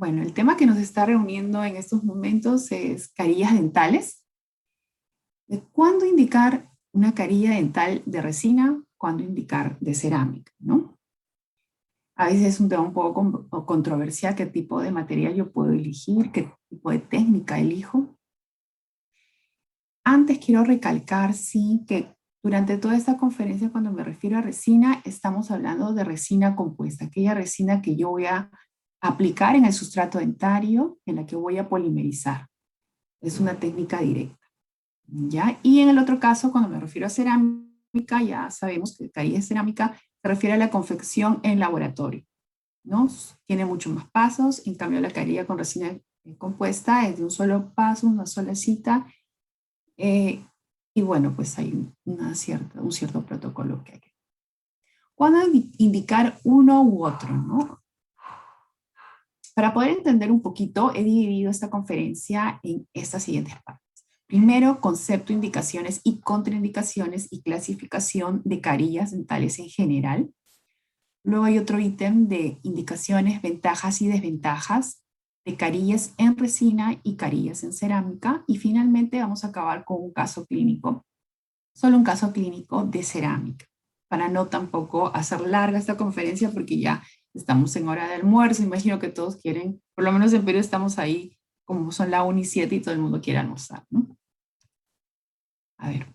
Bueno, el tema que nos está reuniendo en estos momentos es carillas dentales. ¿De cuándo indicar una carilla dental de resina? ¿Cuándo indicar de cerámica? ¿No? A veces es un tema un poco controversial, qué tipo de material yo puedo elegir, qué tipo de técnica elijo. Antes quiero recalcar, sí, que durante toda esta conferencia, cuando me refiero a resina, estamos hablando de resina compuesta, aquella resina que yo voy a aplicar en el sustrato dentario, en la que voy a polimerizar. Es una técnica directa, ¿ya? Y en el otro caso, cuando me refiero a cerámica, ya sabemos que carilla de cerámica se refiere a la confección en laboratorio, ¿no? Tiene muchos más pasos, en cambio la carilla con resina compuesta es de un solo paso, una sola cita, eh, y bueno, pues hay un cierto protocolo que hay. ¿Cuándo indicar uno u otro, no? Para poder entender un poquito, he dividido esta conferencia en estas siguientes partes. Primero, concepto, indicaciones y contraindicaciones y clasificación de carillas dentales en general. Luego hay otro ítem de indicaciones, ventajas y desventajas de carillas en resina y carillas en cerámica. Y finalmente vamos a acabar con un caso clínico, solo un caso clínico de cerámica, para no tampoco hacer larga esta conferencia porque ya estamos en hora de almuerzo. Imagino que todos quieren, por lo menos en Perú estamos ahí, como son la 1 y 7 y todo el mundo quiere almorzar, ¿no? A ver,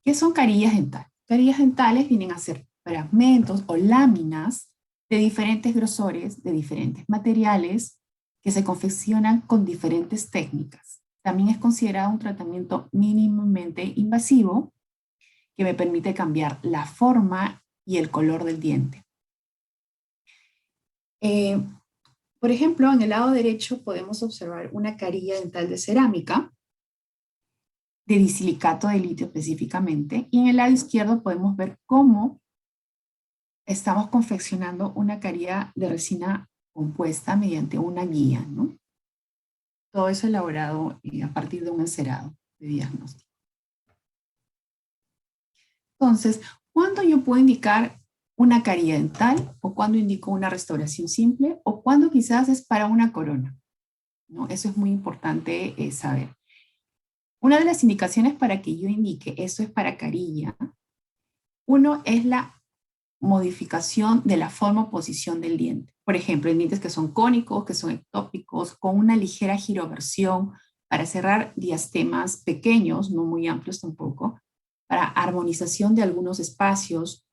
¿qué son carillas dentales? Carillas dentales vienen a ser fragmentos o láminas de diferentes grosores, de diferentes materiales, que se confeccionan con diferentes técnicas. También es considerado un tratamiento mínimamente invasivo que me permite cambiar la forma y el color del diente. Eh, por ejemplo, en el lado derecho podemos observar una carilla dental de cerámica, de disilicato de litio específicamente, y en el lado izquierdo podemos ver cómo estamos confeccionando una carilla de resina compuesta mediante una guía, ¿no? Todo eso elaborado a partir de un encerado de diagnóstico. Entonces, ¿cuándo yo puedo indicar una carilla dental o cuándo indico una restauración simple o cuándo quizás es para una corona? ¿No? Eso es muy importante saber. Una de las indicaciones para que yo indique esto es para carilla, uno es la modificación de la forma o posición del diente. Por ejemplo, en dientes que son cónicos, que son ectópicos, con una ligera giroversión para cerrar diastemas pequeños, no muy amplios tampoco, para armonización de algunos espacios,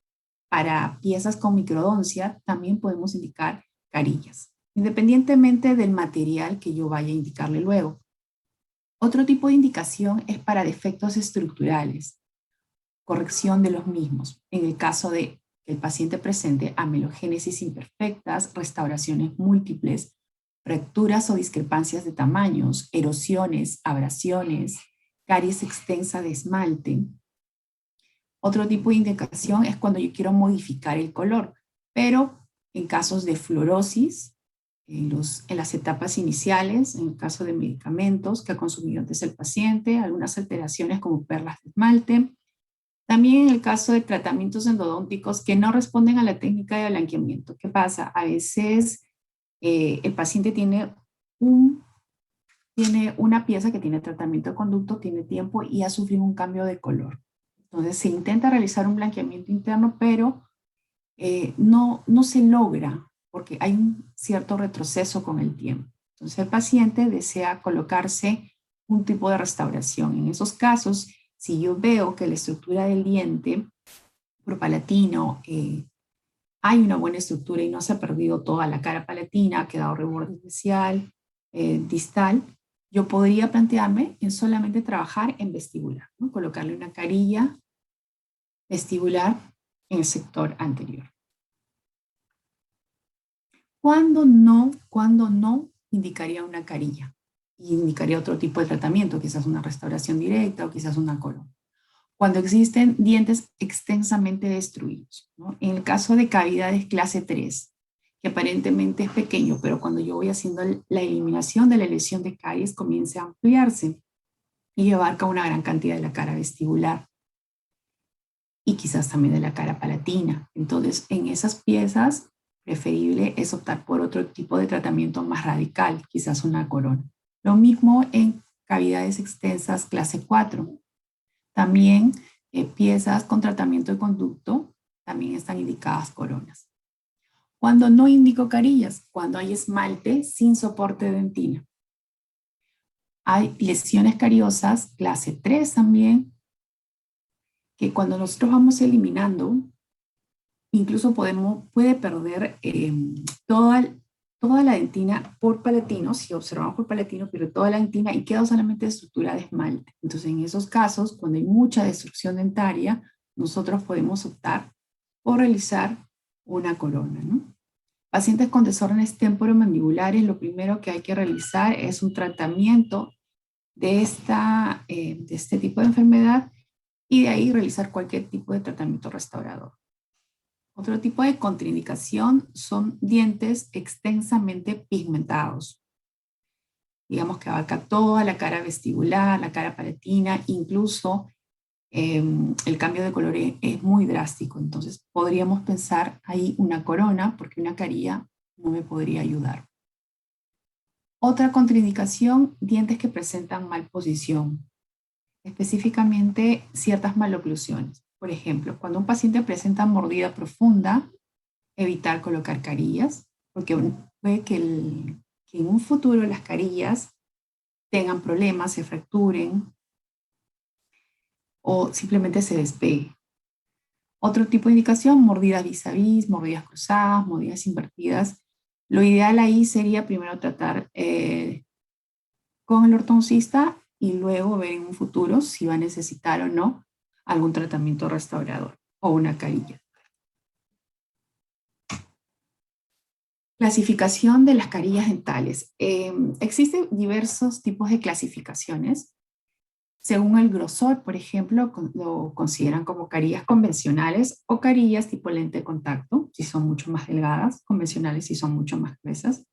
para piezas con microdoncia, también podemos indicar carillas, independientemente del material que yo vaya a indicarle luego. Otro tipo de indicación es para defectos estructurales, corrección de los mismos. En el caso de que el paciente presente amelogénesis imperfectas, restauraciones múltiples, fracturas o discrepancias de tamaños, erosiones, abrasiones, caries extensa de esmalte. Otro tipo de indicación es cuando yo quiero modificar el color, pero en casos de fluorosis, en las etapas iniciales, en el caso de medicamentos que ha consumido antes el paciente, algunas alteraciones como perlas de esmalte. También en el caso de tratamientos endodónticos que no responden a la técnica de blanqueamiento. ¿Qué pasa? A veces el paciente tiene una pieza que tiene tratamiento de conducto, tiene tiempo y ha sufrido un cambio de color. Entonces se intenta realizar un blanqueamiento interno, pero no se logra porque hay un cierto retroceso con el tiempo. Entonces el paciente desea colocarse un tipo de restauración. En esos casos, si yo veo que la estructura del diente propalatino hay una buena estructura y no se ha perdido toda la cara palatina, ha quedado reborde especial, distal, yo podría plantearme en solamente trabajar en vestibular, ¿no? Colocarle una carilla vestibular en el sector anterior. ¿Cuándo no indicaría una carilla? Indicaría otro tipo de tratamiento, quizás una restauración directa o quizás una corona. Cuando existen dientes extensamente destruidos, ¿no? En el caso de cavidades clase 3, que aparentemente es pequeño, pero cuando yo voy haciendo la eliminación de la lesión de caries, comienza a ampliarse y abarca una gran cantidad de la cara vestibular y quizás también de la cara palatina. Entonces, en esas piezas preferible es optar por otro tipo de tratamiento más radical, quizás una corona. Lo mismo en cavidades extensas clase 4. También piezas con tratamiento de conducto también están indicadas coronas. Cuando no indico carillas, cuando hay esmalte sin soporte de dentina. Hay lesiones cariosas, clase 3 también, que cuando nosotros vamos eliminando, incluso puede perder toda la dentina por palatino, si observamos por palatino, pero toda la dentina y queda solamente estructura de esmalte. Entonces, en esos casos, cuando hay mucha destrucción dentaria, nosotros podemos optar por realizar una corona, ¿no? Pacientes con desórdenes temporomandibulares, lo primero que hay que realizar es un tratamiento de este tipo de enfermedad y de ahí realizar cualquier tipo de tratamiento restaurador. Otro tipo de contraindicación son dientes extensamente pigmentados. Digamos que abarca toda la cara vestibular, la cara palatina, incluso el cambio de color es muy drástico. Entonces podríamos pensar ahí una corona porque una carilla no me podría ayudar. Otra contraindicación, dientes que presentan malposición, específicamente ciertas maloclusiones. Por ejemplo, cuando un paciente presenta mordida profunda, evitar colocar carillas, porque puede que en un futuro las carillas tengan problemas, se fracturen o simplemente se despegue. Otro tipo de indicación, mordidas vis a vis, mordidas cruzadas, mordidas invertidas. Lo ideal ahí sería primero tratar con el ortodoncista y luego ver en un futuro si va a necesitar o no algún tratamiento restaurador o una carilla. Clasificación de las carillas dentales. Existen diversos tipos de clasificaciones. Según el grosor, por ejemplo, lo consideran como carillas convencionales o carillas tipo lente de contacto, si son mucho más delgadas, convencionales si son mucho más gruesas.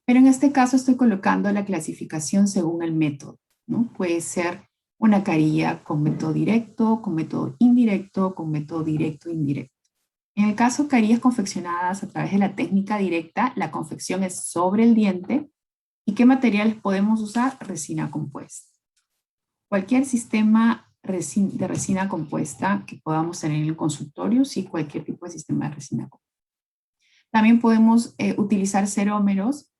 Pero en este caso estoy colocando la clasificación según el método, ¿no? Puede ser una carilla con método directo, con método indirecto, con método directo e indirecto. En el caso de carillas confeccionadas a través de la técnica directa, la confección es sobre el diente. ¿Y qué materiales podemos usar? Resina compuesta. Cualquier sistema de resina compuesta que podamos tener en el consultorio, sí, cualquier tipo de sistema de resina compuesta. También podemos utilizar cerómeros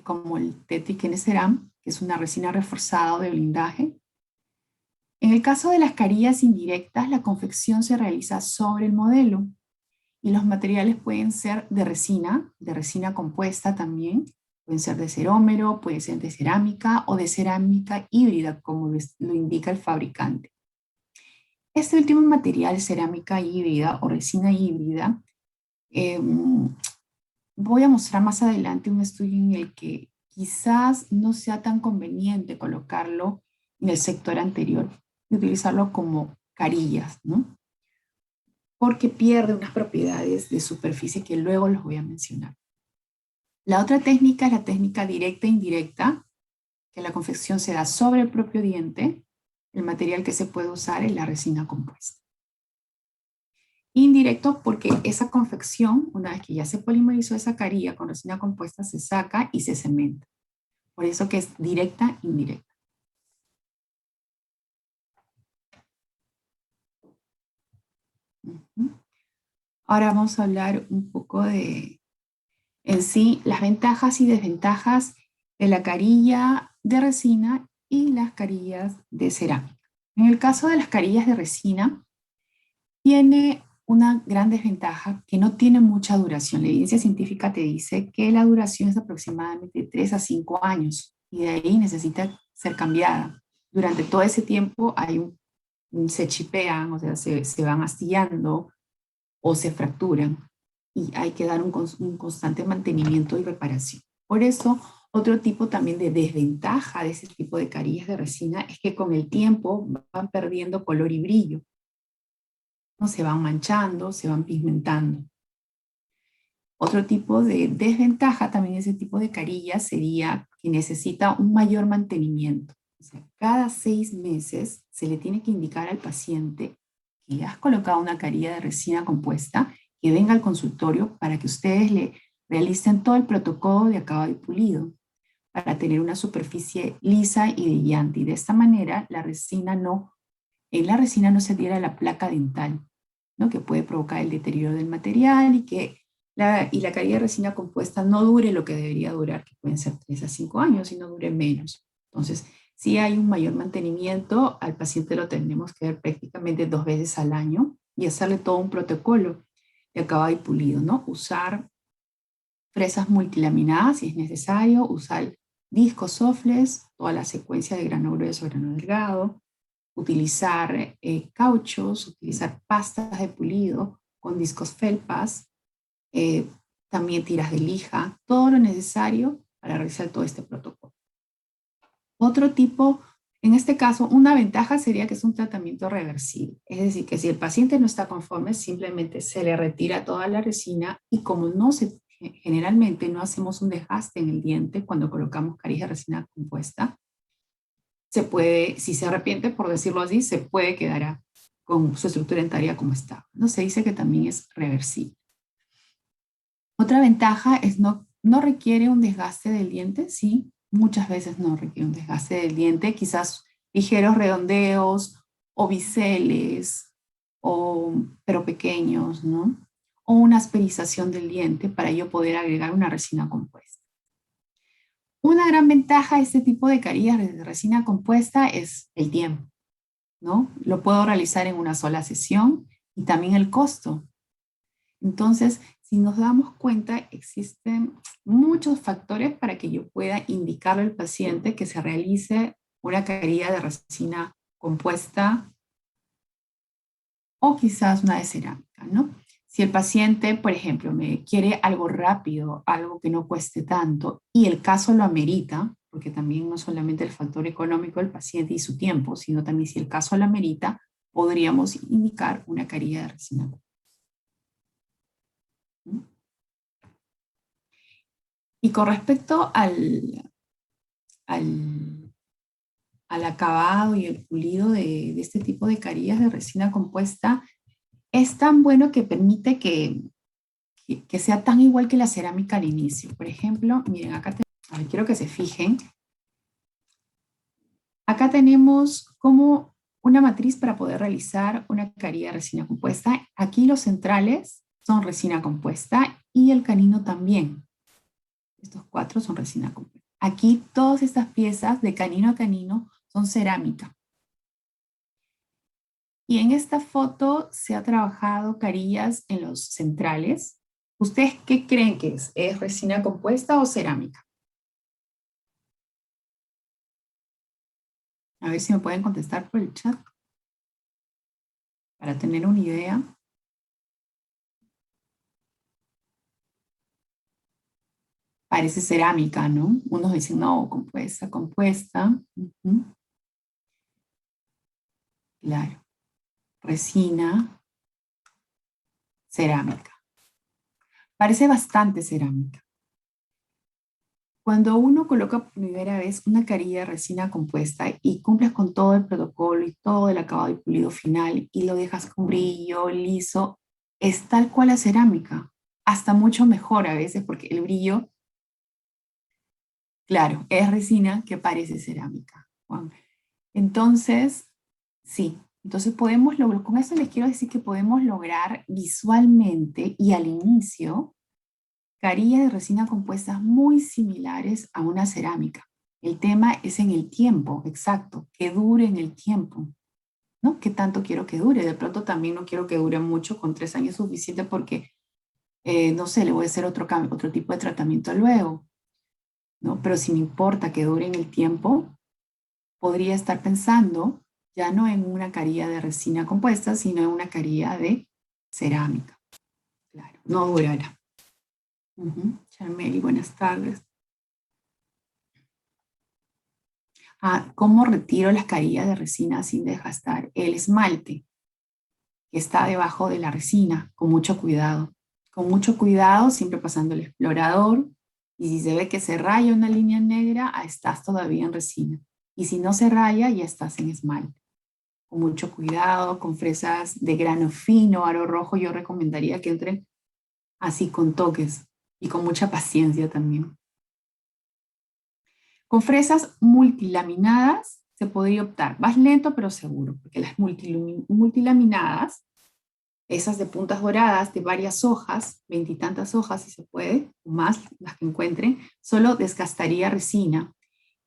como el Tetric-N-Ceram, que es una resina reforzada de blindaje. En el caso de las carillas indirectas, la confección se realiza sobre el modelo y los materiales pueden ser de resina compuesta también, pueden ser de cerómero, pueden ser de cerámica o de cerámica híbrida, como lo indica el fabricante. Este último material, cerámica híbrida o resina híbrida, voy a mostrar más adelante un estudio en el que quizás no sea tan conveniente colocarlo en el sector anterior y utilizarlo como carillas, ¿no? Porque pierde unas propiedades de superficie que luego los voy a mencionar. La otra técnica es la técnica directa e indirecta, que la confección se da sobre el propio diente. El material que se puede usar es la resina compuesta. Indirecto porque esa confección, una vez que ya se polimerizó esa carilla con resina compuesta, se saca y se cementa. Por eso que es directa e indirecta. Ahora vamos a hablar un poco de, en sí, las ventajas y desventajas de la carilla de resina y las carillas de cerámica. En el caso de las carillas de resina, tiene una gran desventaja que no tiene mucha duración. La evidencia científica te dice que la duración es aproximadamente 3 a 5 años y de ahí necesita ser cambiada. Durante todo ese tiempo se chipean, o sea, se van astillando o se fracturan y hay que dar un constante mantenimiento y reparación. Por eso, otro tipo también de desventaja de ese tipo de carillas de resina es que con el tiempo van perdiendo color y brillo. ¿No? Se van manchando, se van pigmentando. Otro tipo de desventaja también de ese tipo de carillas sería que necesita un mayor mantenimiento. O sea, cada 6 meses se le tiene que indicar al paciente que le has colocado una carilla de resina compuesta que venga al consultorio para que ustedes le realicen todo el protocolo de acabado y pulido para tener una superficie lisa y brillante. Y de esta manera en la resina no se adhiera la placa dental, ¿no? Que puede provocar el deterioro del material y la calidad de resina compuesta no dure lo que debería durar, que pueden ser 3 a 5 años, y no dure menos. Entonces, si hay un mayor mantenimiento, al paciente lo tendremos que ver prácticamente 2 veces al año y hacerle todo un protocolo de acabado y pulido, ¿no? Usar fresas multilaminadas si es necesario, usar discos softless, toda la secuencia de grano grueso, grano delgado, utilizar cauchos, utilizar pastas de pulido con discos felpas, eh, también tiras de lija, todo lo necesario para realizar todo este protocolo. Otro tipo, en este caso, una ventaja sería que es un tratamiento reversible. Es decir, que si el paciente no está conforme, simplemente se le retira toda la resina y como generalmente no hacemos un desgaste en el diente cuando colocamos carillas de resina compuesta, si se arrepiente, por decirlo así, se puede quedar con su estructura dentaria como está. ¿No? Se dice que también es reversible. Otra ventaja es no requiere un desgaste del diente, sí, muchas veces no requiere un desgaste del diente, quizás ligeros redondeos o biseles, pero pequeños, ¿no? O una asperización del diente para yo poder agregar una resina compuesta. Una gran ventaja de este tipo de carillas de resina compuesta es el tiempo, ¿no? Lo puedo realizar en una sola sesión y también el costo. Entonces, si nos damos cuenta, existen muchos factores para que yo pueda indicarle al paciente que se realice una carilla de resina compuesta o quizás una de cerámica, ¿no? Si el paciente, por ejemplo, me quiere algo rápido, algo que no cueste tanto, y el caso lo amerita, porque también no solamente el factor económico del paciente y su tiempo, sino también si el caso lo amerita, podríamos indicar una carilla de resina. Y con respecto al, al acabado y el pulido de este tipo de carillas de resina compuesta, es tan bueno que permite que sea tan igual que la cerámica al inicio. Por ejemplo, miren, a ver, quiero que se fijen. Acá tenemos como una matriz para poder realizar una carilla de resina compuesta. Aquí los centrales son resina compuesta y el canino también. Estos 4 son resina compuesta. Aquí todas estas piezas de canino a canino son cerámica. Y en esta foto se ha trabajado carillas en los centrales. ¿Ustedes qué creen que es? ¿Es resina compuesta o cerámica? A ver si me pueden contestar por el chat para tener una idea. Parece cerámica, ¿no? Unos dicen, no, compuesta, compuesta. Claro. Resina, cerámica. Parece bastante cerámica. Cuando uno coloca por primera vez una carilla de resina compuesta y cumples con todo el protocolo y todo el acabado y pulido final y lo dejas con brillo, liso, es tal cual la cerámica. Hasta mucho mejor a veces porque el brillo, claro, es resina que parece cerámica. Juan. Entonces, sí, entonces podemos lograr, con eso les quiero decir que podemos lograr visualmente y al inicio carillas de resina compuestas muy similares a una cerámica. El tema es en el tiempo, exacto, que dure en el tiempo, ¿no? ¿Qué tanto quiero que dure? De pronto también no quiero que dure mucho, con 3 años es suficiente porque, no sé, le voy a hacer otro tipo de tratamiento luego, ¿no? Pero si me importa que dure en el tiempo, podría estar pensando ya no en una carilla de resina compuesta, sino en una carilla de cerámica. Claro, no durará. Charmeli, buenas tardes. ¿Cómo retiro las carillas de resina sin desgastar? El esmalte que está debajo de la resina, con mucho cuidado. Con mucho cuidado, siempre pasando el explorador. Y si se ve que se raya una línea negra, estás todavía en resina. Y si no se raya, ya estás en esmalte. Con mucho cuidado, con fresas de grano fino, aro rojo, yo recomendaría que entren así con toques y con mucha paciencia también. Con fresas multilaminadas se podría optar, más lento pero seguro, porque las multilaminadas, esas de puntas doradas de varias hojas, veintitantas hojas si se puede, o más las que encuentren, solo desgastaría resina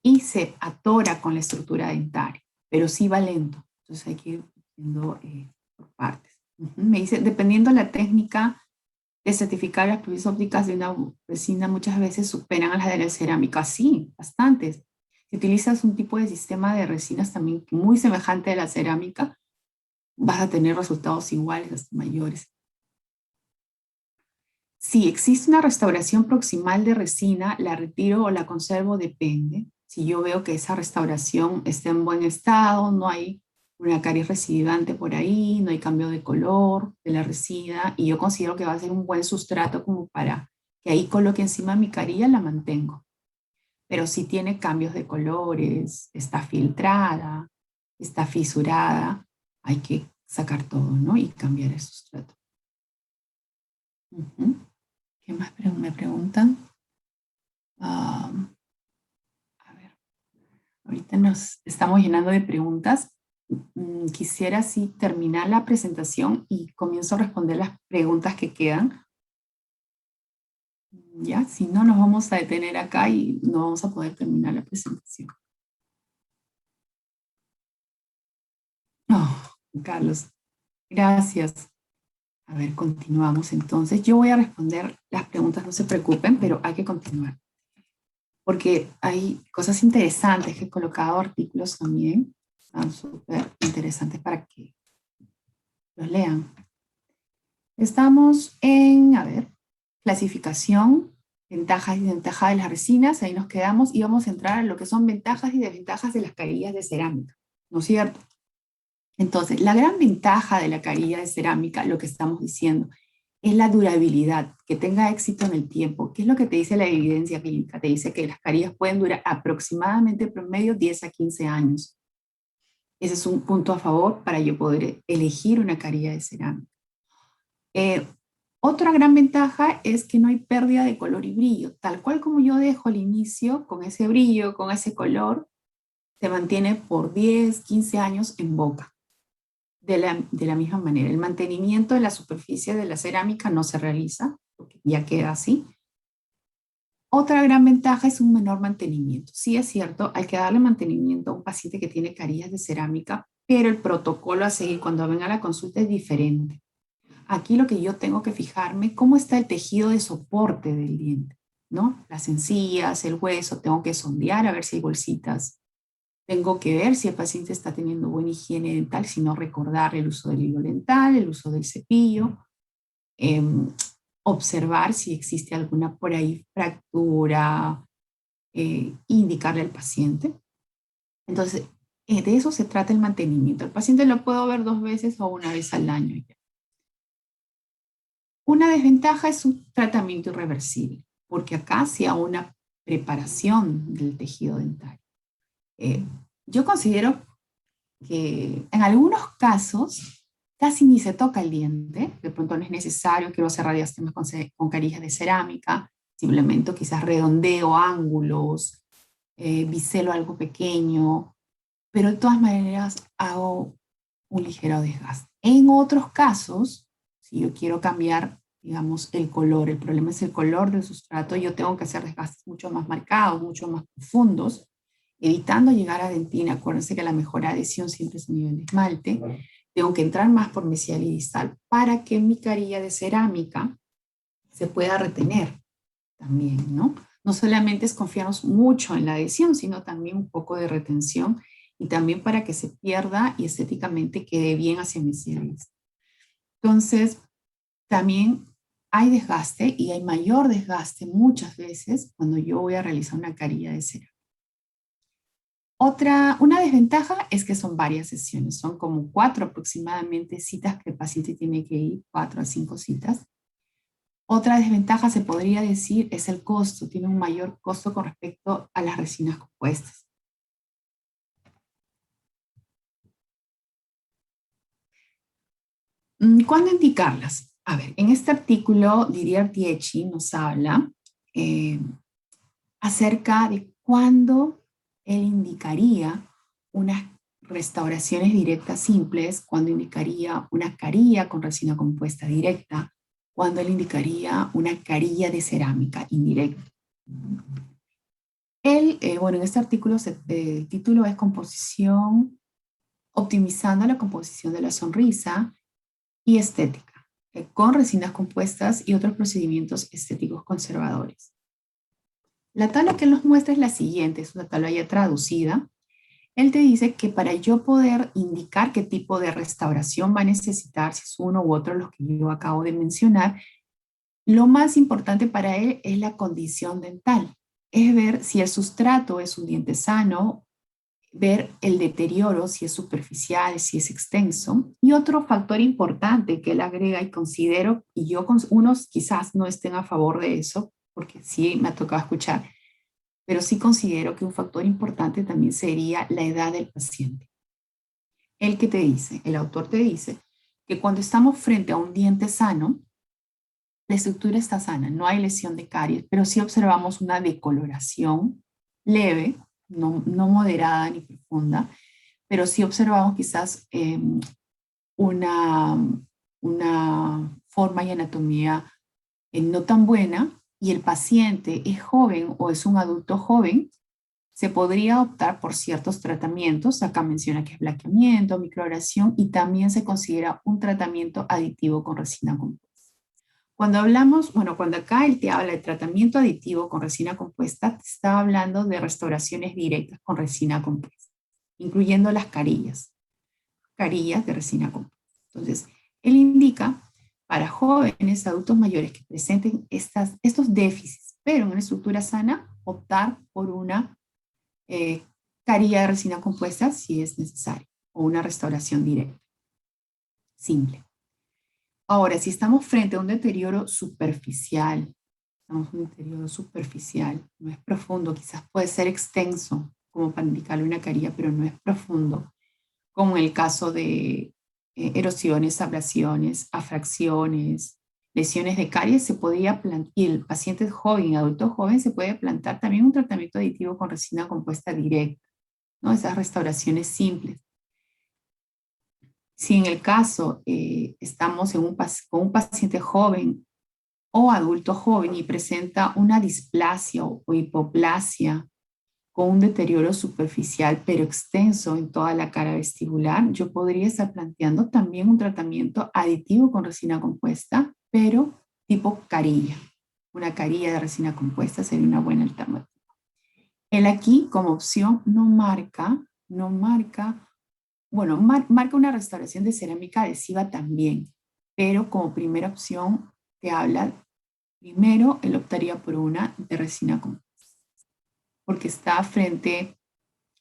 y se atora con la estructura dentaria, pero sí va lento. Entonces hay que ir viendo por partes. Me dice, dependiendo de la técnica de certificar las propiedades ópticas de una resina, muchas veces superan a las de la cerámica. Sí, bastantes. Si utilizas un tipo de sistema de resinas también muy semejante a la cerámica, vas a tener resultados iguales, hasta mayores. Si existe una restauración proximal de resina, la retiro o la conservo, depende. Si yo veo que esa restauración está en buen estado, no hay una caries recidivante por ahí, no hay cambio de color de la resina, y yo considero que va a ser un buen sustrato como para que ahí coloque encima mi carilla, la mantengo. Pero si tiene cambios de colores, está filtrada, está fisurada, hay que sacar todo, ¿no? Y cambiar el sustrato. ¿Qué más me preguntan? A ver, ahorita nos estamos llenando de preguntas. Quisiera así terminar la presentación y comienzo a responder las preguntas que quedan. Ya, si no, nos vamos a detener acá y no vamos a poder terminar la presentación. Oh, Carlos, gracias. A ver, continuamos entonces. Yo voy a responder las preguntas, no se preocupen, pero hay que continuar. Porque hay cosas interesantes que he colocado, artículos también, están súper interesantes para que los lean. Estamos en, a ver, clasificación, ventajas y desventajas de las resinas, ahí nos quedamos y vamos a entrar a lo que son ventajas y desventajas de las carillas de cerámica, ¿no es cierto? Entonces, la gran ventaja de la carilla de cerámica, lo que estamos diciendo, es la durabilidad, que tenga éxito en el tiempo. ¿Qué es lo que te dice la evidencia clínica? Te dice que las carillas pueden durar aproximadamente promedio 10 a 15 años. Ese es un punto a favor para yo poder elegir una carilla de cerámica. Eh, Otra gran ventaja es que no hay pérdida de color y brillo. Tal cual como yo dejo al inicio, con ese brillo, con ese color, se mantiene por 10, 15 años en boca. De la misma manera, el mantenimiento de la superficie de la cerámica no se realiza, porque ya queda así. Otra gran ventaja es un menor mantenimiento. Sí es cierto, hay que darle mantenimiento a un paciente que tiene carillas de cerámica, pero el protocolo a seguir cuando venga a la consulta es diferente. Aquí lo que yo tengo que fijarme, cómo está el tejido de soporte del diente, ¿no? Las encías, el hueso, tengo que sondear a ver si hay bolsitas. Tengo que ver si el paciente está teniendo buena higiene dental, si no recordar el uso del hilo dental, el uso del cepillo, eh, observar si existe alguna por ahí fractura, indicarle al paciente. Entonces, de eso se trata el mantenimiento. El paciente lo puedo ver 2 veces o una vez al año. Una desventaja es un tratamiento irreversible, porque acá se hace una preparación del tejido dental. Yo considero que en algunos casos casi ni se toca el diente, de pronto no es necesario, quiero hacer radioestemas con carillas de cerámica, simplemente quizás redondeo ángulos, biselo algo pequeño, pero de todas maneras hago un ligero desgaste. En otros casos, si yo quiero cambiar, digamos, el color, el problema es el color del sustrato, yo tengo que hacer desgastes mucho más marcados, mucho más profundos, evitando llegar a dentina. Acuérdense que la mejor adhesión siempre es a nivel de esmalte. Tengo que entrar más por mesial y distal para que mi carilla de cerámica se pueda retener también, ¿no? No solamente es confiarnos mucho en la adhesión, sino también un poco de retención y también para que se pierda y estéticamente quede bien hacia mesial y distal. Entonces, también hay desgaste y hay mayor desgaste muchas veces cuando yo voy a realizar una carilla de cerámica. Una desventaja es que son varias sesiones, son como 4 aproximadamente citas que el paciente tiene que ir, 4 a 5 citas. Otra desventaja se podría decir es el costo, tiene un mayor costo con respecto a las resinas compuestas. ¿Cuándo indicarlas? A ver, en este artículo Didier Dietschy nos habla eh, acerca de cuándo él indicaría unas restauraciones directas simples, cuándo indicaría una carilla con resina compuesta directa, cuándo él indicaría una carilla de cerámica indirecta. Él, bueno, en este artículo el título es Composición, optimizando la composición de la sonrisa y estética, con resinas compuestas y otros procedimientos estéticos conservadores. La tabla que él nos muestra es la siguiente, es una tabla ya traducida. Él te dice que para yo poder indicar qué tipo de restauración va a necesitar, si es uno u otro los que yo acabo de mencionar, lo más importante para él es la condición dental, es ver si el sustrato es un diente sano, ver el deterioro, si es superficial, si es extenso. Y otro factor importante que él agrega y considero, y yo unos quizás no estén a favor de eso, porque sí me ha tocado escuchar, pero sí considero que un factor importante también sería la edad del paciente. El que te dice, el autor te dice que cuando estamos frente a un diente sano, la estructura está sana, no hay lesión de caries, pero sí observamos una decoloración leve, no moderada ni profunda, pero sí observamos quizás una, una forma y anatomía no tan buena y el paciente es joven o es un adulto joven, se podría optar por ciertos tratamientos. Acá menciona que es blanqueamiento, microabrasión y también se considera un tratamiento aditivo con resina compuesta. Cuando hablamos, bueno, cuando acá él te habla de tratamiento aditivo con resina compuesta, te está hablando de restauraciones directas con resina compuesta, incluyendo las carillas de resina compuesta. Entonces, él indica para jóvenes, adultos mayores que presenten estos déficits, pero en una estructura sana, optar por una carilla de resina compuesta si es necesario, o una restauración directa, simple. Ahora, si estamos frente a un deterioro superficial, no es profundo, quizás puede ser extenso, como para indicarle una carilla, pero no es profundo, como en el caso de erosiones, ablaciones, afracciones, lesiones de caries, se podría plantar, y el paciente joven, adulto joven, se puede plantar también un tratamiento aditivo con resina compuesta directa, ¿no? Esas restauraciones simples. Si en el caso estamos con un paciente joven o adulto joven y presenta una displasia o hipoplasia con un deterioro superficial pero extenso en toda la cara vestibular, yo podría estar planteando también un tratamiento aditivo con resina compuesta, pero tipo carilla. Una carilla de resina compuesta sería una buena alternativa. Él aquí como opción bueno, marca una restauración de cerámica adhesiva también, pero como primera opción te habla, primero él optaría por una de resina compuesta, porque está frente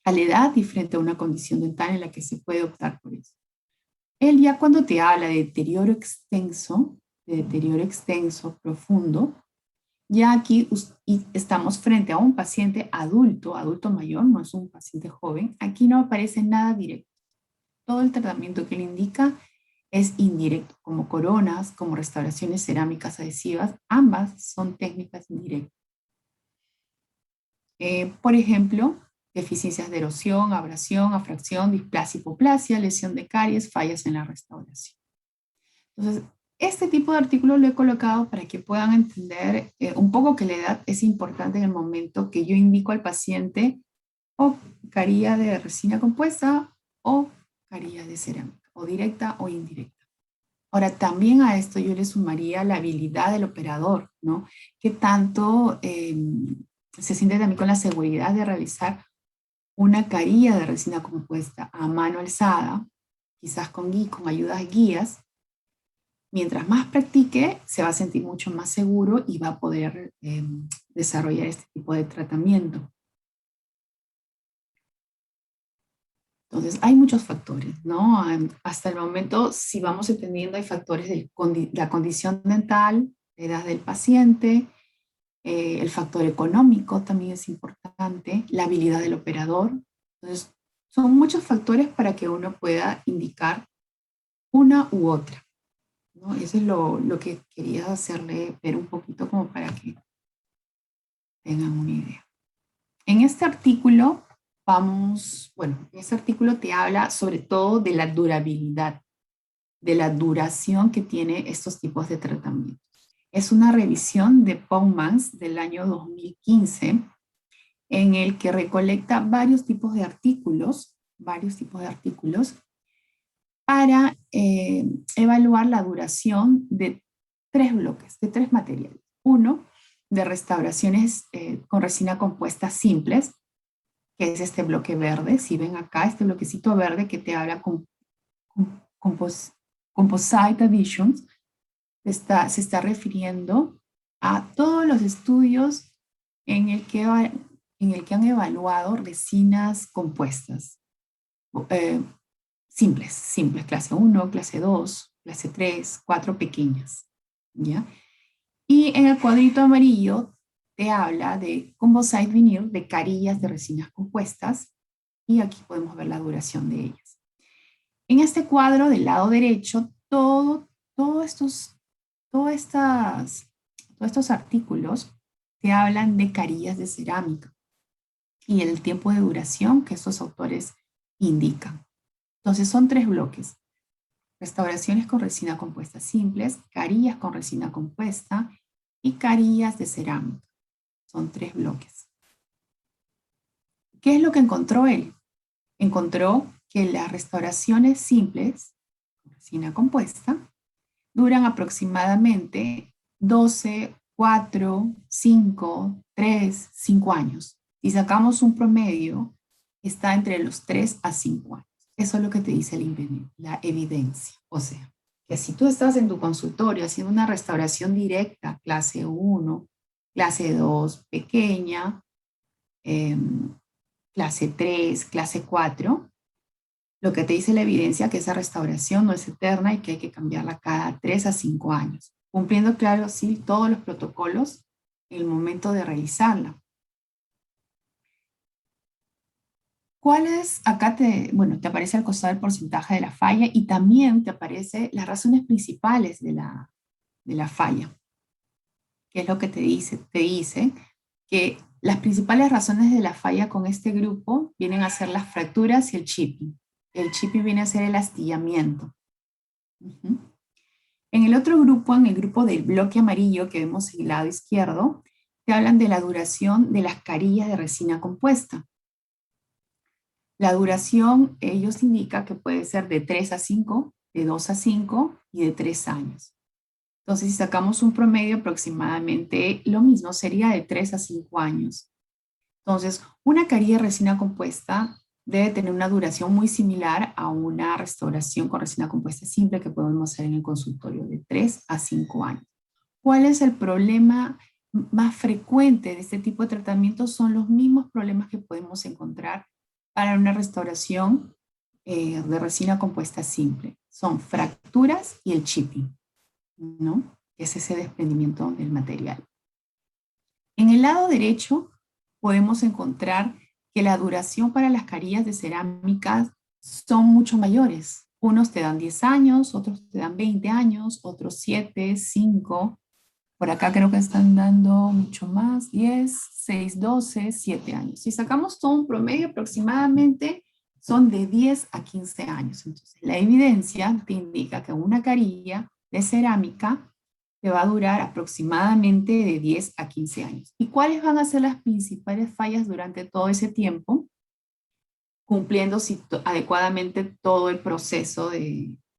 a la edad y frente a una condición dental en la que se puede optar por eso. Él ya cuando te habla de deterioro extenso, profundo, ya aquí estamos frente a un paciente adulto mayor, no es un paciente joven, aquí no aparece nada directo. Todo el tratamiento que le indica es indirecto, como coronas, como restauraciones cerámicas adhesivas, ambas son técnicas indirectas. Por ejemplo, deficiencias de erosión, abrasión, afracción, displasia, hipoplasia, lesión de caries, fallas en la restauración. Entonces, este tipo de artículos lo he colocado para que puedan entender un poco que la edad es importante en el momento que yo indico al paciente o carilla de resina compuesta o carilla de cerámica, o directa o indirecta. Ahora, también a esto yo le sumaría la habilidad del operador, ¿no? Que tanto se siente también con la seguridad de realizar una carilla de resina compuesta a mano alzada, quizás con ayudas de guías. Mientras más practique, se va a sentir mucho más seguro y va a poder desarrollar este tipo de tratamiento. Entonces, hay muchos factores, ¿no? Hasta el momento, si vamos entendiendo, hay factores de la condición dental, la edad del paciente, el factor económico también es importante, la habilidad del operador. Entonces, son muchos factores para que uno pueda indicar una u otra. ¿no? Eso es lo que quería hacerle ver un poquito como para que tengan una idea. En este artículo en este artículo te habla sobre todo de la durabilidad, de la duración que tiene estos tipos de tratamientos. Es una revisión de Paumans del año 2015 en el que recolecta varios tipos de artículos para evaluar la duración de tres bloques, de tres materiales. Uno, de restauraciones con resina compuesta simples, que es este bloque verde. Si ven acá, este bloquecito verde que te habla composite additions, se está refiriendo a todos los estudios en el que han evaluado resinas compuestas. Simples, clase 1, clase 2, clase 3, 4 pequeñas, ¿ya? Y en el cuadrito amarillo te habla de composite vinyl, de carillas de resinas compuestas, y aquí podemos ver la duración de ellas. En este cuadro del lado derecho, todos estos artículos te hablan de carillas de cerámica y el tiempo de duración que estos autores indican. Entonces son tres bloques: restauraciones con resina compuesta simples, carillas con resina compuesta y carillas de cerámica. Son tres bloques. ¿Qué es lo que encontró él? Encontró que las restauraciones simples con resina compuesta duran aproximadamente 12, 4, 5, 3, 5 años. Si sacamos un promedio, está entre los 3 a 5 años. Eso es lo que te dice la evidencia. O sea, que si tú estás en tu consultorio haciendo una restauración directa, clase 1, clase 2, pequeña, clase 3, clase 4, lo que te dice la evidencia es que esa restauración no es eterna y que hay que cambiarla cada 3 a 5 años, cumpliendo, claro, sí, todos los protocolos en el momento de realizarla. ¿Cuál es? Acá te aparece al costado el porcentaje de la falla y también te aparece las razones principales de la falla. ¿Qué es lo que te dice? Te dice que las principales razones de la falla con este grupo vienen a ser las fracturas y el chipping. El chipping viene a ser el astillamiento. En el otro grupo, en el grupo del bloque amarillo que vemos en el lado izquierdo, te hablan de la duración de las carillas de resina compuesta. La duración, ellos indican que puede ser de 3 a 5, de 2 a 5 y de 3 años. Entonces, si sacamos un promedio, aproximadamente lo mismo, sería de 3 a 5 años. Entonces, una carilla de resina compuesta debe tener una duración muy similar a una restauración con resina compuesta simple que podemos hacer en el consultorio, de 3 a 5 años. ¿Cuál es el problema más frecuente de este tipo de tratamientos? Son los mismos problemas que podemos encontrar para una restauración de resina compuesta simple. Son fracturas y el chipping, ¿no? Es ese desprendimiento del material. En el lado derecho podemos encontrar que la duración para las carillas de cerámica son mucho mayores. Unos te dan 10 años, otros te dan 20 años, otros 7, 5. Por acá creo que están dando mucho más, 10, 6, 12, 7 años. Si sacamos todo un promedio, aproximadamente son de 10 a 15 años. Entonces, la evidencia te indica que una carilla de cerámica te va a durar aproximadamente de 10 a 15 años. ¿Y cuáles van a ser las principales fallas durante todo ese tiempo? Cumpliendo adecuadamente todo el proceso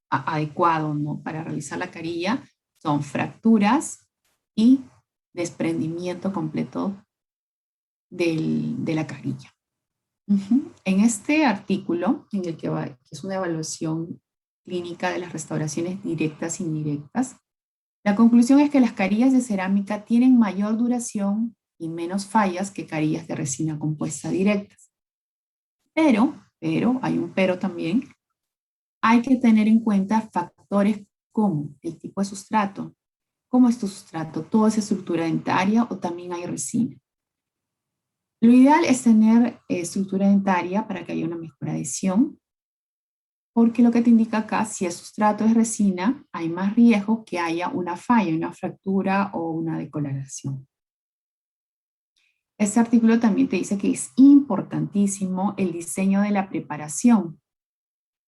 adecuado, ¿no? Para realizar la carilla, son fracturas y desprendimiento completo de la carilla. En este artículo, en el que es una evaluación clínica de las restauraciones directas e indirectas, la conclusión es que las carillas de cerámica tienen mayor duración y menos fallas que carillas de resina compuesta directas. Pero, hay un pero también, hay que tener en cuenta factores como el tipo de sustrato, cómo es tu sustrato, toda esa estructura dentaria o también hay resina. Lo ideal es tener estructura dentaria para que haya una mejor adhesión, porque lo que te indica acá, si el sustrato es resina, hay más riesgo que haya una falla, una fractura o una decoloración. Este artículo también te dice que es importantísimo el diseño de la preparación.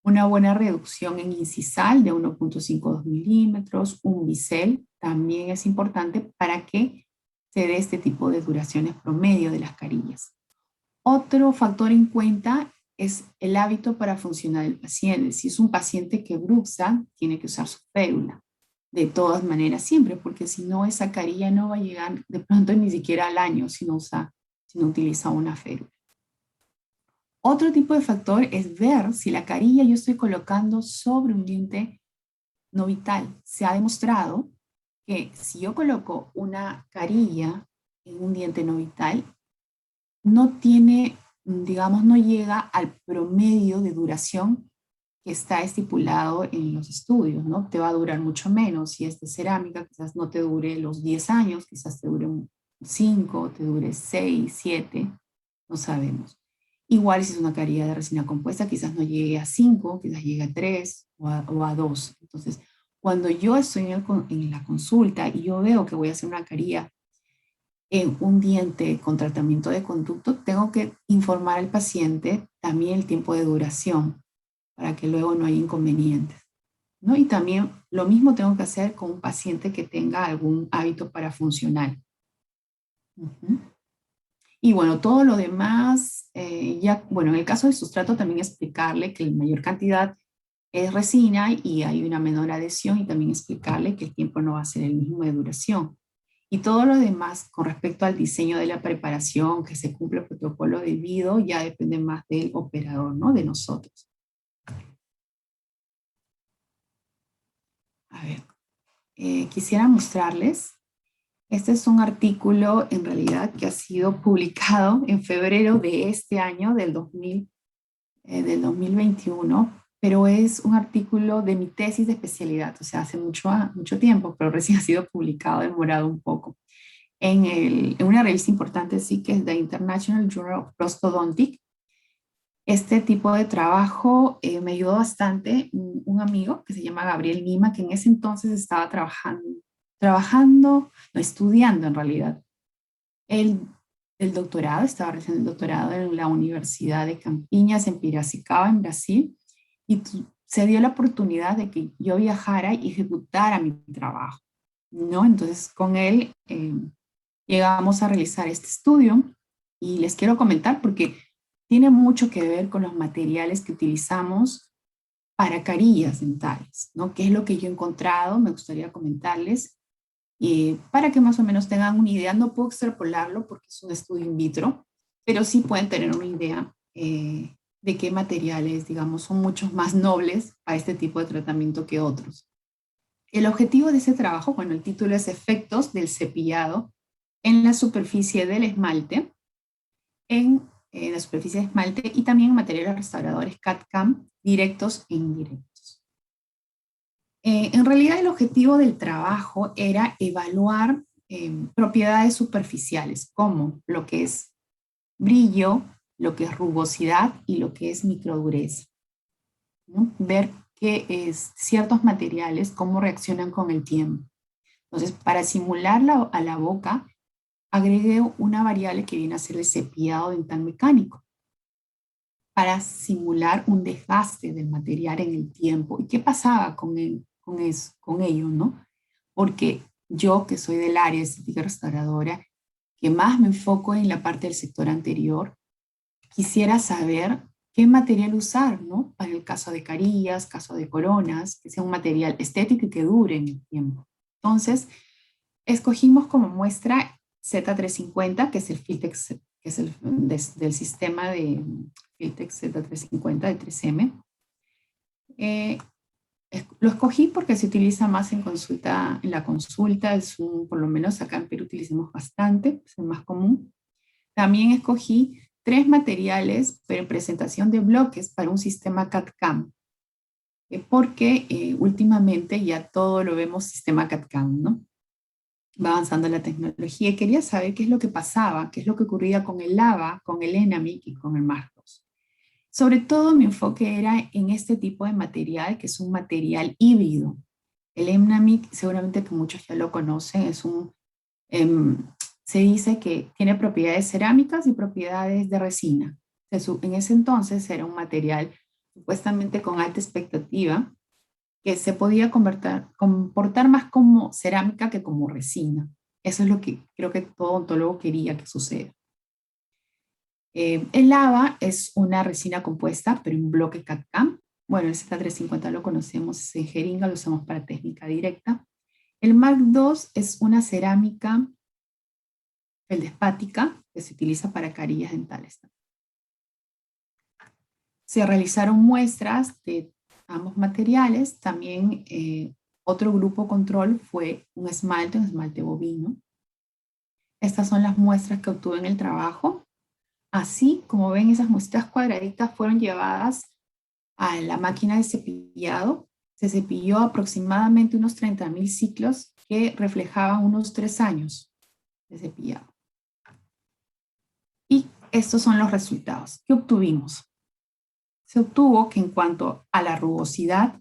Una buena reducción en incisal de 1.52 milímetros, un bisel, también es importante para que se dé este tipo de duraciones promedio de las carillas. Otro factor en cuenta es el hábito para funcionar del paciente. Si es un paciente que bruxa, tiene que usar su férula. De todas maneras, siempre, porque si no, esa carilla no va a llegar de pronto ni siquiera al año si no utiliza una férula. Otro tipo de factor es ver si la carilla yo estoy colocando sobre un diente no vital. Se ha demostrado que si yo coloco una carilla en un diente no vital, no tiene, digamos, no llega al promedio de duración que está estipulado en los estudios, ¿no? Te va a durar mucho menos. Si es de cerámica, quizás no te dure los 10 años, quizás te dure 5, te dure 6, 7, no sabemos. Igual si es una carilla de resina compuesta, quizás no llegue a 5, quizás llegue a 3 o a 2. Entonces, cuando yo estoy en la consulta y yo veo que voy a hacer una carilla en un diente con tratamiento de conducto, tengo que informar al paciente también el tiempo de duración para que luego no haya inconvenientes, ¿no? Y también lo mismo tengo que hacer con un paciente que tenga algún hábito parafuncional. Uh-huh. Y bueno, todo lo demás, ya, bueno, en el caso del sustrato también explicarle que la mayor cantidad es resina y hay una menor adhesión y también explicarle que el tiempo no va a ser el mismo de duración. Y todo lo demás con respecto al diseño de la preparación, que se cumple el protocolo debido, ya depende más del operador, ¿no? De nosotros. A ver, quisiera mostrarles. Este es un artículo en realidad que ha sido publicado en febrero de este año, del 2021, pero es un artículo de mi tesis de especialidad, o sea, hace mucho tiempo, pero recién ha sido publicado, demorado un poco, en una revista importante, sí, que es The International Journal of Prosthodontic. Este tipo de trabajo me ayudó bastante un amigo que se llama Gabriel Lima, que en ese entonces estaba no, estudiando en realidad. El doctorado, estaba recién el doctorado en la Universidad de Campiñas, en Piracicaba, en Brasil, y se dio la oportunidad de que yo viajara y ejecutara mi trabajo, ¿no? Entonces, con él llegamos a realizar este estudio y les quiero comentar porque tiene mucho que ver con los materiales que utilizamos para carillas dentales, ¿no? ¿Qué es lo que yo he encontrado? Me gustaría comentarles para que más o menos tengan una idea. No puedo extrapolarlo porque es un estudio in vitro, pero sí pueden tener una idea de qué materiales, digamos, son muchos más nobles para este tipo de tratamiento que otros. El objetivo de ese trabajo, bueno, el título es Efectos del cepillado en la superficie del esmalte, en la superficie de esmalte y también en materiales restauradores CAD/CAM directos e indirectos. En realidad el objetivo del trabajo era evaluar propiedades superficiales como lo que es brillo, lo que es rugosidad y lo que es microdureza, ¿no? Ver qué es ciertos materiales, cómo reaccionan con el tiempo. Entonces, para simular a la boca, agregué una variable que viene a ser el cepillado dental mecánico para simular un desgaste del material en el tiempo. ¿Y qué pasaba con ello, no? Porque yo, que soy del área de estética restauradora, que más me enfoco en la parte del sector anterior, quisiera saber qué material usar, ¿no? Para el caso de carillas, caso de coronas, que sea un material estético y que dure en el tiempo. Entonces, escogimos como muestra Z350, que es el Filtex, que es del sistema de Filtex Z350 de 3M. Lo escogí porque se utiliza más en la consulta, por lo menos acá en Perú utilizamos bastante, es el más común. También escogí 3 materiales, pero en presentación de bloques para un sistema CAD/CAM, porque últimamente ya todo lo vemos sistema CAD/CAM, ¿no? Va avanzando la tecnología y quería saber qué es lo que pasaba, qué es lo que ocurría con el LAVA, con el ENAMIC y con el MARCOS. Sobre todo mi enfoque era en este tipo de material, que es un material híbrido. El EMNAMIC, seguramente que muchos ya lo conocen, em, se dice que tiene propiedades cerámicas y propiedades de resina. En ese entonces era un material supuestamente con alta expectativa, que se podía comportar más como cerámica que como resina. Eso es lo que creo que todo odontólogo quería que suceda. El lava es una resina compuesta, pero en bloque CAD-CAM. Bueno, el Z350 lo conocemos en jeringa, lo usamos para técnica directa. El Mark II es una cerámica feldespática que se utiliza para carillas dentales. Se realizaron muestras de ambos materiales. También otro grupo control fue un esmalte bovino. Estas son las muestras que obtuve en el trabajo. Así, como ven, esas muestras cuadraditas fueron llevadas a la máquina de cepillado. Se cepilló aproximadamente unos 30.000 ciclos que reflejaban unos 3 años de cepillado. Y estos son los resultados que obtuvimos. Se obtuvo que en cuanto a la rugosidad,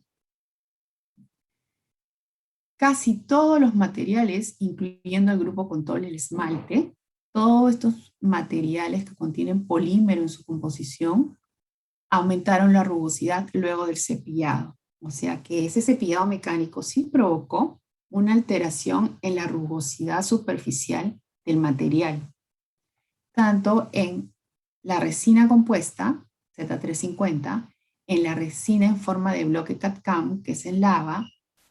casi todos los materiales, incluyendo el grupo control, el esmalte, todos estos materiales que contienen polímero en su composición, aumentaron la rugosidad luego del cepillado. O sea que ese cepillado mecánico sí provocó una alteración en la rugosidad superficial del material, tanto en la resina compuesta, Z350, en la resina en forma de bloque CAD-CAM, que es en lava,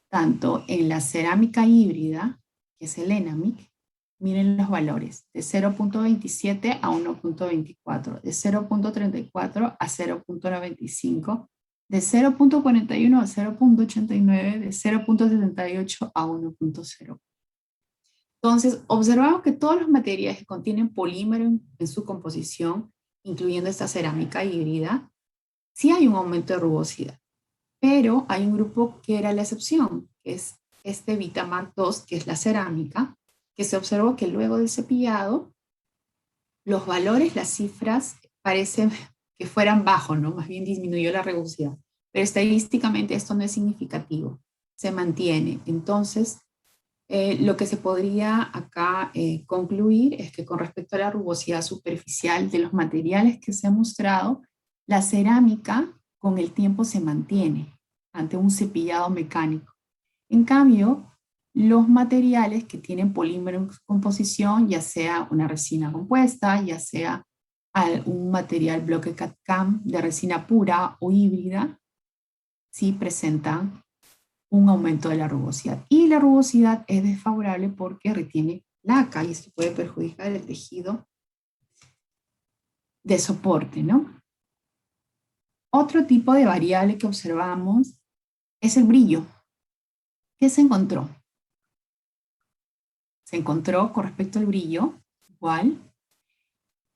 tanto en la cerámica híbrida, que es el ENAMIC. Miren los valores, de 0.27 a 1.24, de 0.34 a 0.95, de 0.41 a 0.89, de 0.78 a 1.0. Entonces, observamos que todos los materiales que contienen polímero en su composición, incluyendo esta cerámica híbrida, sí hay un aumento de rugosidad, pero hay un grupo que era la excepción, que es este Vitamark II, que es la cerámica, que se observó que luego del cepillado, los valores, las cifras, parecen que fueran bajos, ¿no? Más bien disminuyó la rugosidad, pero estadísticamente esto no es significativo, se mantiene. Entonces, lo que se podría acá concluir es que con respecto a la rugosidad superficial de los materiales que se han mostrado, la cerámica con el tiempo se mantiene ante un cepillado mecánico. En cambio, los materiales que tienen polímero en composición, ya sea una resina compuesta, ya sea un material bloque CAD-CAM de resina pura o híbrida, sí presentan un aumento de la rugosidad. Y la rugosidad es desfavorable porque retiene laca y esto puede perjudicar el tejido de soporte, ¿no? Otro tipo de variable que observamos es el brillo. ¿Qué se encontró? Se encontró con respecto al brillo, igual,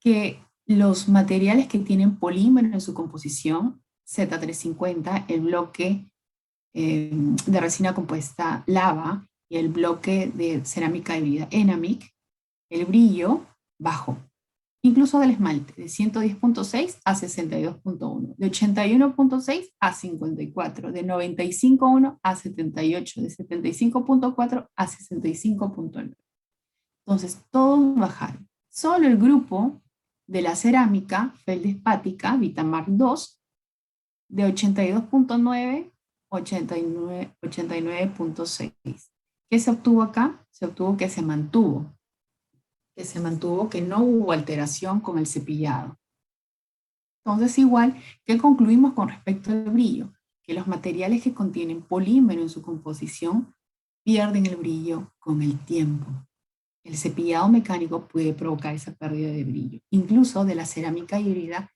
que los materiales que tienen polímero en su composición, Z350, el bloque de resina compuesta lava y el bloque de cerámica híbrida ENAMIC, el brillo bajó, incluso del esmalte, de 110.6 a 62.1, de 81.6 a 54, de 95.1 a 78, de 75.4 a 65.9. Entonces, todos bajaron. Solo el grupo de la cerámica feldespática, Vitamark II, de 82.9 a 89.6. ¿Qué se obtuvo acá? Se obtuvo que se mantuvo, que no hubo alteración con el cepillado. Entonces, igual que concluimos con respecto al brillo, que los materiales que contienen polímero en su composición pierden el brillo con el tiempo. El cepillado mecánico puede provocar esa pérdida de brillo, incluso de la cerámica híbrida,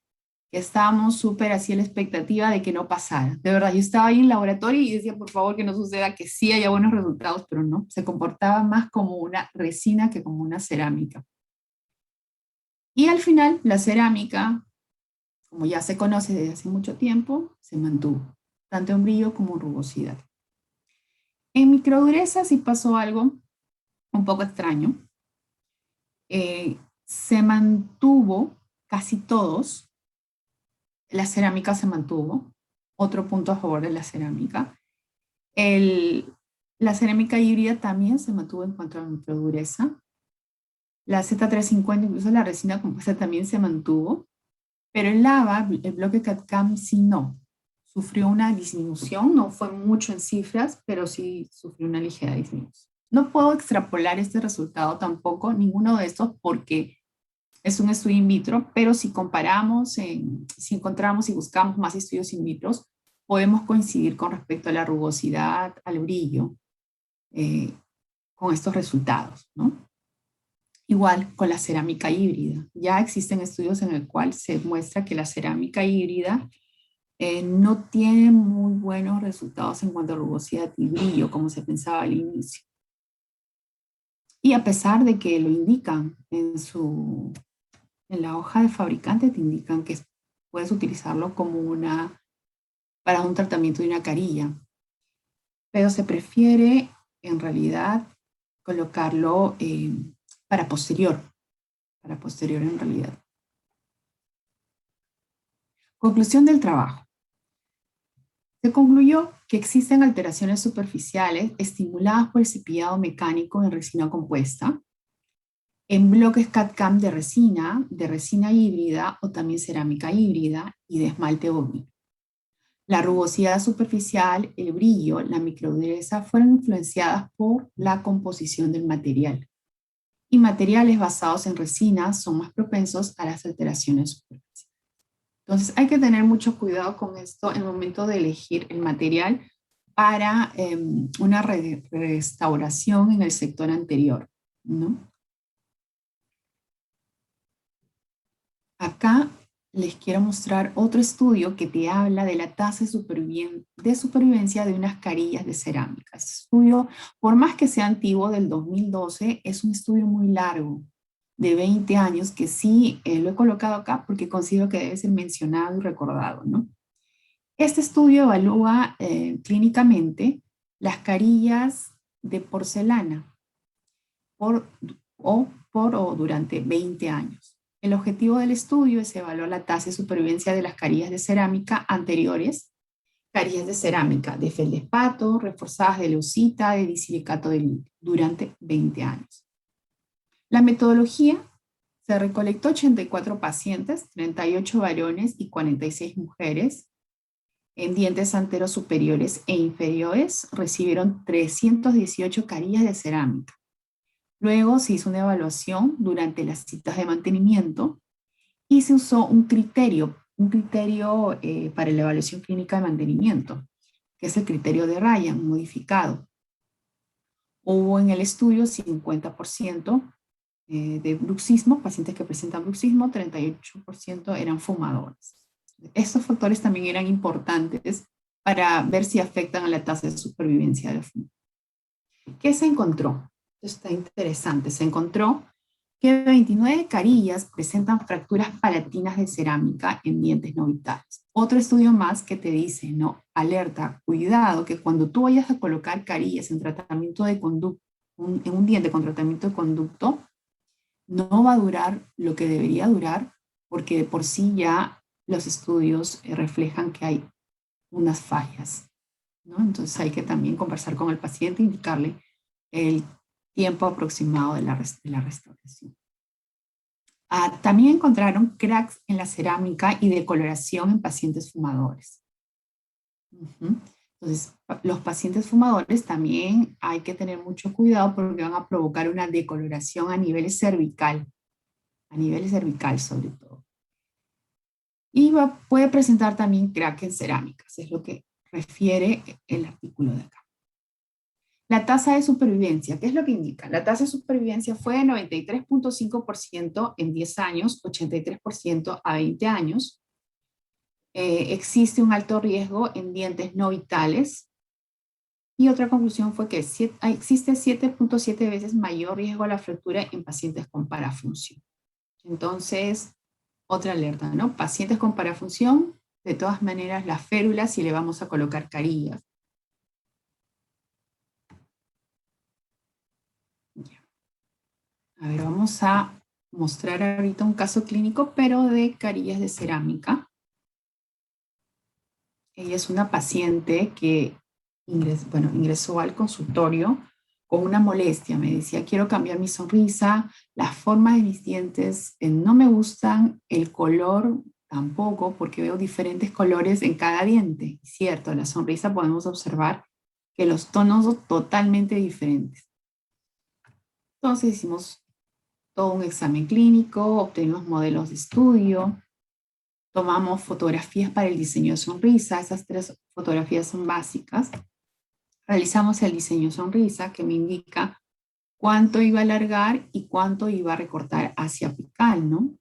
que estábamos súper así a la expectativa de que no pasara. De verdad, yo estaba ahí en el laboratorio y decía, por favor, que no suceda, que sí haya buenos resultados, pero no, se comportaba más como una resina que como una cerámica. Y al final, la cerámica, como ya se conoce desde hace mucho tiempo, se mantuvo, tanto en brillo como en rugosidad. En microdureza sí pasó algo un poco extraño. Se mantuvo casi todos La cerámica se mantuvo. Otro punto a favor de la cerámica. La cerámica híbrida también se mantuvo en cuanto a la microdureza. La Z350, incluso la resina compuesta también se mantuvo. Pero el lava, el bloque CAD/CAM sí no. Sufrió una disminución, no fue mucho en cifras, pero sí sufrió una ligera disminución. No puedo extrapolar este resultado tampoco, ninguno de estos, porque es un estudio in vitro, pero si comparamos, si encontramos y buscamos más estudios in vitro, podemos coincidir con respecto a la rugosidad, al brillo, con estos resultados, ¿no? Igual con la cerámica híbrida. Ya existen estudios en el cual se muestra que la cerámica híbrida no tiene muy buenos resultados en cuanto a rugosidad y brillo, como se pensaba al inicio. Y a pesar de que lo indican en la hoja de fabricante, te indican que puedes utilizarlo como para un tratamiento de una carilla. Pero se prefiere, en realidad, colocarlo para posterior en realidad. Conclusión del trabajo. Se concluyó que existen alteraciones superficiales estimuladas por el cepillado mecánico en resina compuesta, en bloques CAD/CAM de resina híbrida o también cerámica híbrida y de esmalte ómnico. La rugosidad superficial, el brillo, la microdureza fueron influenciadas por la composición del material. Y materiales basados en resina son más propensos a las alteraciones superficiales. Entonces hay que tener mucho cuidado con esto en el momento de elegir el material para una restauración en el sector anterior, ¿no? Acá les quiero mostrar otro estudio que te habla de la tasa de supervivencia de unas carillas de cerámica. Este estudio, por más que sea antiguo, del 2012, es un estudio muy largo, de 20 años, que sí lo he colocado acá porque considero que debe ser mencionado y recordado, ¿no? Este estudio evalúa clínicamente las carillas de porcelana por o durante 20 años. El objetivo del estudio es evaluar la tasa de supervivencia de las carillas de cerámica anteriores, carillas de cerámica de feldespato, reforzadas de leucita, de disilicato de litio, durante 20 años. La metodología: se recolectó 84 pacientes, 38 varones y 46 mujeres. En dientes anteros superiores e inferiores recibieron 318 carillas de cerámica. Luego se hizo una evaluación durante las citas de mantenimiento y se usó un criterio para la evaluación clínica de mantenimiento, que es el criterio de Ryan modificado. Hubo en el estudio 50% de bruxismo, pacientes que presentan bruxismo, 38% eran fumadores. Estos factores también eran importantes para ver si afectan a la tasa de supervivencia de fumo. ¿Qué se encontró? Esto está interesante. Se encontró que 29 carillas presentan fracturas palatinas de cerámica en dientes no vitales. Otro estudio más que te dice, no, alerta, cuidado, que cuando tú vayas a colocar carillas en tratamiento de conducto, en un diente con tratamiento de conducto, no va a durar lo que debería durar, porque de por sí ya los estudios reflejan que hay unas fallas, ¿no? Entonces hay que también conversar con el paciente, indicarle el tiempo aproximado de la restauración. También encontraron cracks en la cerámica y decoloración en pacientes fumadores. Entonces, los pacientes fumadores también hay que tener mucho cuidado porque van a provocar una decoloración a nivel cervical sobre todo. Y puede presentar también crack en cerámicas, es lo que refiere el artículo de acá. La tasa de supervivencia, ¿qué es lo que indica? La tasa de supervivencia fue de 93.5% en 10 años, 83% a 20 años. Existe un alto riesgo en dientes no vitales. Y otra conclusión fue que existe 7.7 veces mayor riesgo a la fractura en pacientes con parafunción. Entonces, otra alerta, ¿no? Pacientes con parafunción, de todas maneras, las férulas, si le vamos a colocar carillas. A ver, vamos a mostrar ahorita un caso clínico, pero de carillas de cerámica. Ella es una paciente que ingresó al consultorio con una molestia. Me decía, quiero cambiar mi sonrisa, la forma de mis dientes no me gustan, el color tampoco, porque veo diferentes colores en cada diente. Cierto, en la sonrisa podemos observar que los tonos son totalmente diferentes. Entonces hicimos todo un examen clínico, obtuvimos modelos de estudio, tomamos fotografías para el diseño de sonrisa. Esas 3 fotografías son básicas. Realizamos el diseño sonrisa, que me indica cuánto iba a alargar y cuánto iba a recortar hacia apical, ¿no?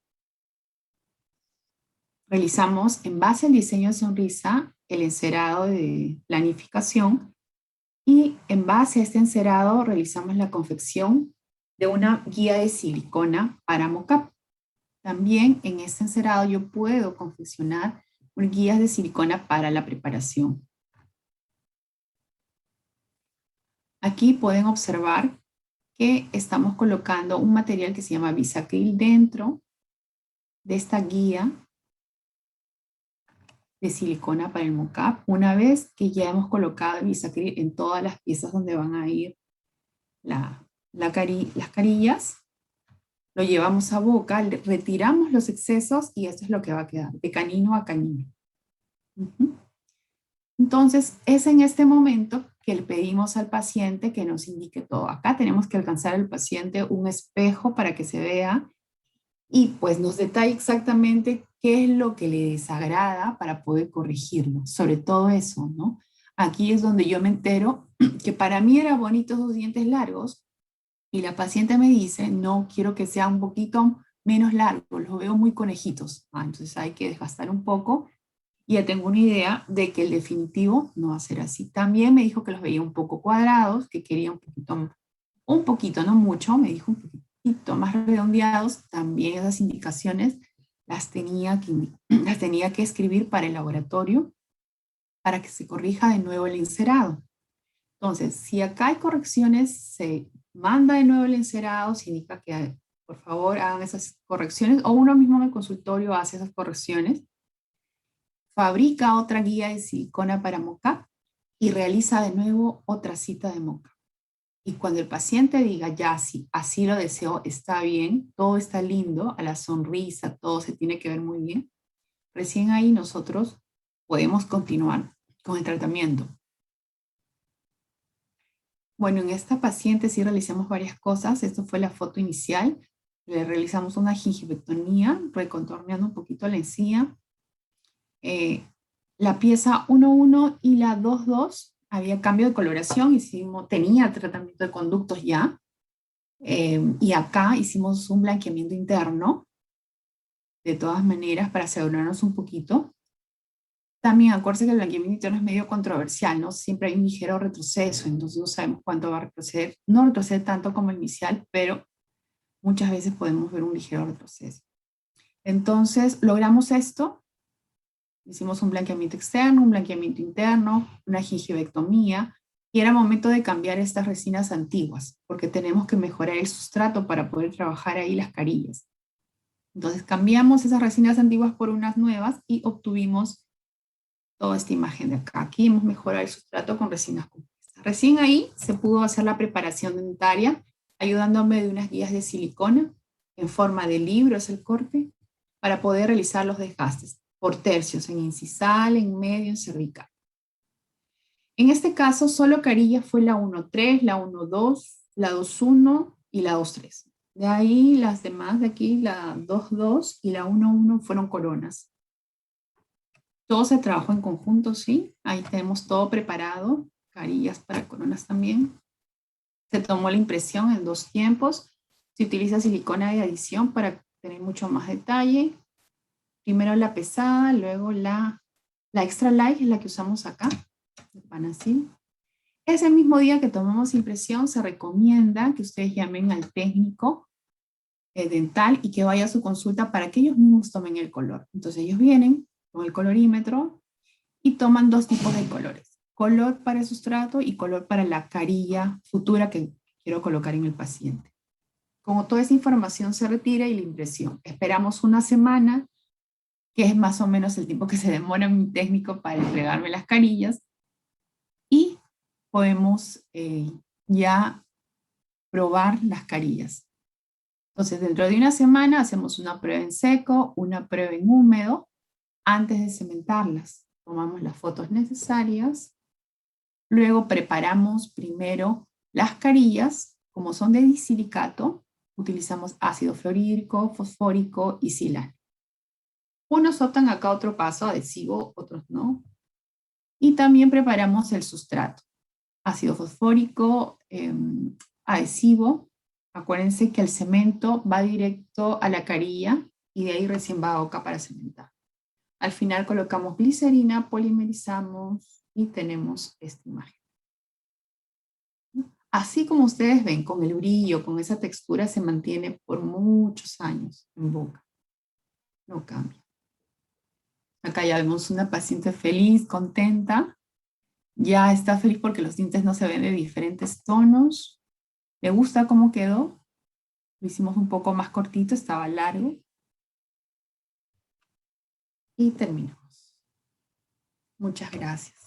Realizamos, en base al diseño de sonrisa, el encerado de planificación, y en base a este encerado realizamos la confección de una guía de silicona para mocap. También en este encerado yo puedo confeccionar guías de silicona para la preparación. Aquí pueden observar que estamos colocando un material que se llama bisacril dentro de esta guía de silicona para el mocap. Una vez que ya hemos colocado el bisacril en todas las piezas donde van a ir las carillas, lo llevamos a boca, retiramos los excesos y esto es lo que va a quedar, de canino a canino. Entonces, es en este momento que le pedimos al paciente que nos indique todo. Acá tenemos que alcanzar al paciente un espejo para que se vea y pues nos detalle exactamente qué es lo que le desagrada para poder corregirlo. Sobre todo eso, ¿no? Aquí es donde yo me entero que para mí era bonito esos dientes largos y la paciente me dice, no, quiero que sea un poquito menos largo, los veo muy conejitos. Entonces hay que desgastar un poco y ya tengo una idea de que el definitivo no va a ser así. También me dijo que los veía un poco cuadrados, que quería un poquito, no mucho, me dijo un poquito más redondeados. También esas indicaciones las tenía que escribir para el laboratorio para que se corrija de nuevo el encerado. Entonces, si acá hay correcciones, se manda de nuevo el encerado, se indica que por favor hagan esas correcciones o uno mismo en el consultorio hace esas correcciones, fabrica otra guía de silicona para mocap y realiza de nuevo otra cita de mocap. Y cuando el paciente diga, ya, sí, así lo deseo, está bien, todo está lindo, a la sonrisa, todo se tiene que ver muy bien, recién ahí nosotros podemos continuar con el tratamiento. Bueno, en esta paciente sí realizamos varias cosas. Esto fue la foto inicial. Le realizamos una gingivectomía, recontorneando un poquito la encía. La pieza 1.1 y la 2.2 había cambio de coloración, tenía tratamiento de conductos ya. Y acá hicimos un blanqueamiento interno, de todas maneras, para asegurarnos un poquito. También acuérdense que el blanqueamiento interno es medio controversial, ¿no? Siempre hay un ligero retroceso, entonces no sabemos cuánto va a retroceder. No retrocede tanto como el inicial, pero muchas veces podemos ver un ligero retroceso. Entonces, logramos esto. Hicimos un blanqueamiento externo, un blanqueamiento interno, una gingivectomía, y era momento de cambiar estas resinas antiguas, porque tenemos que mejorar el sustrato para poder trabajar ahí las carillas. Entonces cambiamos esas resinas antiguas por unas nuevas y obtuvimos toda esta imagen de acá. Aquí hemos mejorado el sustrato con resinas compuestas. Recién ahí se pudo hacer la preparación dentaria, ayudándome de unas guías de silicona en forma de libro, es el corte, para poder realizar los desgastes por tercios, en incisal, en medio, en cervical. En este caso, solo carilla fue la 1.3, la 1.2, la 2.1 y la 2.3. De ahí las demás de aquí, la 2.2 y la 1.1 fueron coronas. Todo se trabajó en conjunto, ¿sí? Ahí tenemos todo preparado, carillas para coronas también. Se tomó la impresión en 2 tiempos. Se utiliza silicona de adición para tener mucho más detalle. Primero la pesada, luego la extra light, es la que usamos acá, van así. Ese mismo día que tomamos impresión, se recomienda que ustedes llamen al técnico dental y que vaya a su consulta para que ellos mismos tomen el color. Entonces ellos vienen con el colorímetro y toman 2 tipos de colores. Color para el sustrato y color para la carilla futura que quiero colocar en el paciente. Como toda esa información se retira y la impresión. Esperamos una semana que es más o menos el tiempo que se demora mi técnico para entregarme las carillas. Y podemos ya probar las carillas. Entonces, dentro de una semana hacemos una prueba en seco, una prueba en húmedo, antes de cementarlas. Tomamos las fotos necesarias. Luego preparamos primero las carillas, como son de disilicato, utilizamos ácido fluorhídrico, fosfórico y silano. Unos optan acá otro paso, adhesivo, otros no. Y también preparamos el sustrato, ácido fosfórico, adhesivo. Acuérdense que el cemento va directo a la carilla y de ahí recién va a Oca para cementar. Al final colocamos glicerina, polimerizamos y tenemos esta imagen. Así como ustedes ven, con el brillo, con esa textura, se mantiene por muchos años en boca. No cambia. Acá ya vemos una paciente feliz, contenta. Ya está feliz porque los dientes no se ven de diferentes tonos. ¿Le gusta cómo quedó? Lo hicimos un poco más cortito, estaba largo. Y terminamos. Muchas gracias.